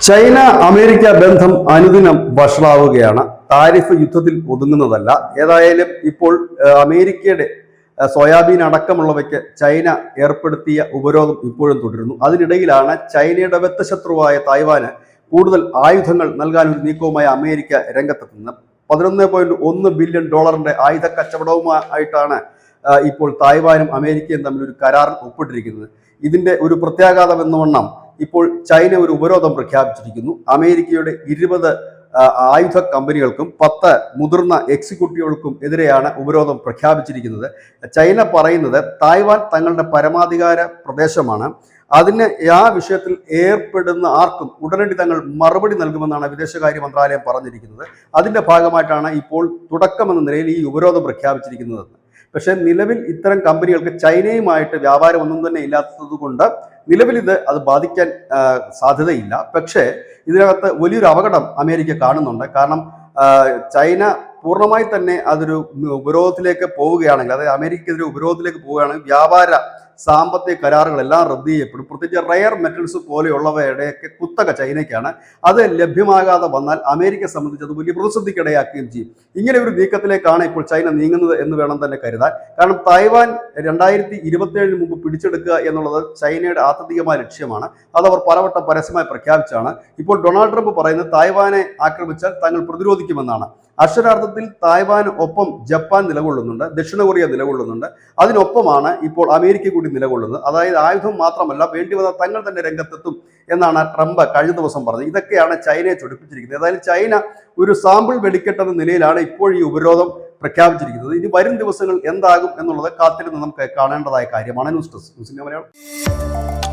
China America ബന്ധം അനുദിനം വഷളാവുകയാണ്. Tariff യുദ്ധത്തിൽ ഒതുങ്ങുന്നതല്ല. ഏതായാലും ഇപ്പോൾ അമേരിക്കയുടെ സോയാബീൻ അടക്കമുള്ളവയ്ക്ക് ചൈന ഏർപ്പെടുത്തിയ ഉപരോധം ഇപ്പോഴും തുടരുന്നു. അതിനിടയിലാണ് ചൈനയുടെ ബദ്ധശത്രുവായ തായ്വാന് കൂടുതൽ ആയുധങ്ങൾ നൽകാൻ ഒരു നീക്കവുമായി അമേരിക്ക രംഗത്തെത്തുന്നത്. $11.1 ബില്യൺ ആയുധ കച്ചവടവുമായിട്ടാണ് ഇപ്പോൾ തായ്വാനും അമേരിക്കയും തമ്മിൽ ഒരു കരാറിൽ ഒപ്പിട്ടിരിക്കുന്നത്. ഇതിന്റെ ഒരു പ്രത്യാഘാതം എന്ന വണ്ണം ഇപ്പോൾ ചൈന ഒരു ഉപരോധം പ്രഖ്യാപിച്ചിരിക്കുന്നു. അമേരിക്കയുടെ 20 ആയുധ കമ്പനികൾക്കും 10 മുതിർന്ന എക്സിക്യൂട്ടീവുകൾക്കും എതിരെയാണ് ഉപരോധം പ്രഖ്യാപിച്ചിരിക്കുന്നത്. ചൈന പറയുന്നത് തായ്വാൻ തങ്ങളുടെ പരമാധികാര പ്രദേശമാണ്, അതിന് ആ വിഷയത്തിൽ ഏർപ്പെടുന്ന ആർക്കും ഉടനടി തങ്ങൾ മറുപടി നൽകുമെന്നാണ് വിദേശകാര്യ മന്ത്രാലയം പറഞ്ഞിരിക്കുന്നത്. അതിന്റെ ഭാഗമായിട്ടാണ് ഇപ്പോൾ തുടക്കമെന്ന നിലയിൽ ഈ ഉപരോധം പ്രഖ്യാപിച്ചിരിക്കുന്നത്. പക്ഷേ നിലവിൽ ഇത്തരം കമ്പനികൾക്ക് ചൈനയുമായിട്ട് വ്യാപാരം ഒന്നും തന്നെ ഇല്ലാത്തത് കൊണ്ട് നിലവിൽ അത് ബാധിക്കാൻ സാധ്യതയില്ല. പക്ഷേ ഇതിനകത്ത് വലിയൊരു അപകടം അമേരിക്ക കാണുന്നുണ്ട്. കാരണം ചൈന പൂർണ്ണമായി തന്നെ അതൊരു ഉപരോധത്തിലേക്ക് പോവുകയാണെങ്കിൽ, അതായത് അമേരിക്കക്കെതിരെ ഉപരോധത്തിലേക്ക് പോവുകയാണെങ്കിൽ വ്യാപാര സാമ്പത്തിക കരാറുകളെല്ലാം റദ്ദ് ചെയ്യപ്പെടും. പ്രത്യേകിച്ച് റയർ മെറ്റൽസ് പോലെയുള്ളവയുടെയൊക്കെ കുത്തക ചൈനയ്ക്കാണ്. അത് ലഭ്യമാകാതെ വന്നാൽ അമേരിക്കയെ സംബന്ധിച്ച് അത് വലിയ പ്രതിസന്ധിക്കിടയാക്കുകയും ചെയ്യും. ഇങ്ങനെ ഒരു നീക്കത്തിലേക്കാണ് ഇപ്പോൾ ചൈന നീങ്ങുന്നത് എന്ന് വേണം തന്നെ കരുതാൻ. കാരണം തായ്വാൻ 2027 മുമ്പ് പിടിച്ചെടുക്കുക എന്നുള്ളത് ചൈനയുടെ ആത്യന്തികമായ ലക്ഷ്യമാണ്. അതവർ പലവട്ടം പരസ്യമായി പ്രഖ്യാപിച്ചാണ്. ഇപ്പോൾ ഡൊണാൾഡ് ട്രംപ് പറയുന്നത് തായ്വാനെ ആക്രമിച്ചാൽ തങ്ങൾ പ്രതിരോധിക്കുമെന്നാണ്. അക്ഷരാർത്ഥത്തിൽ തായ്വാന് ഒപ്പം ജപ്പാൻ നിലകൊള്ളുന്നുണ്ട്, ദക്ഷിണ കൊറിയ നിലകൊള്ളുന്നുണ്ട്. അതിനൊപ്പമാണ് ഇപ്പോൾ അമേരിക്ക കൂടി നിലകൊള്ളുന്നത്. അതായത് ആയുധം മാത്രമല്ല, വേണ്ടി വന്നാൽ തങ്ങൾ തന്നെ രംഗത്തെത്തും എന്നാണ് ട്രംപ് കഴിഞ്ഞ ദിവസം പറഞ്ഞത്. ഇതൊക്കെയാണ് ചൈനയെ ചൊടിപ്പിച്ചിരിക്കുന്നത്. ഏതായാലും ചൈന ഒരു സാമ്പിൾ വെടിക്കെട്ടെന്ന നിലയിലാണ് ഇപ്പോൾ ഈ ഉപരോധം പ്രഖ്യാപിച്ചിരിക്കുന്നത്. ഇനി വരും ദിവസങ്ങൾ എന്താകും എന്നുള്ളത് കാത്തിരുന്ന് നമുക്ക് കാണേണ്ടതായ കാര്യമാണ്. ന്യൂസ് ഡെസ്ക്, ന്യൂസിന്റെ മലയാളം.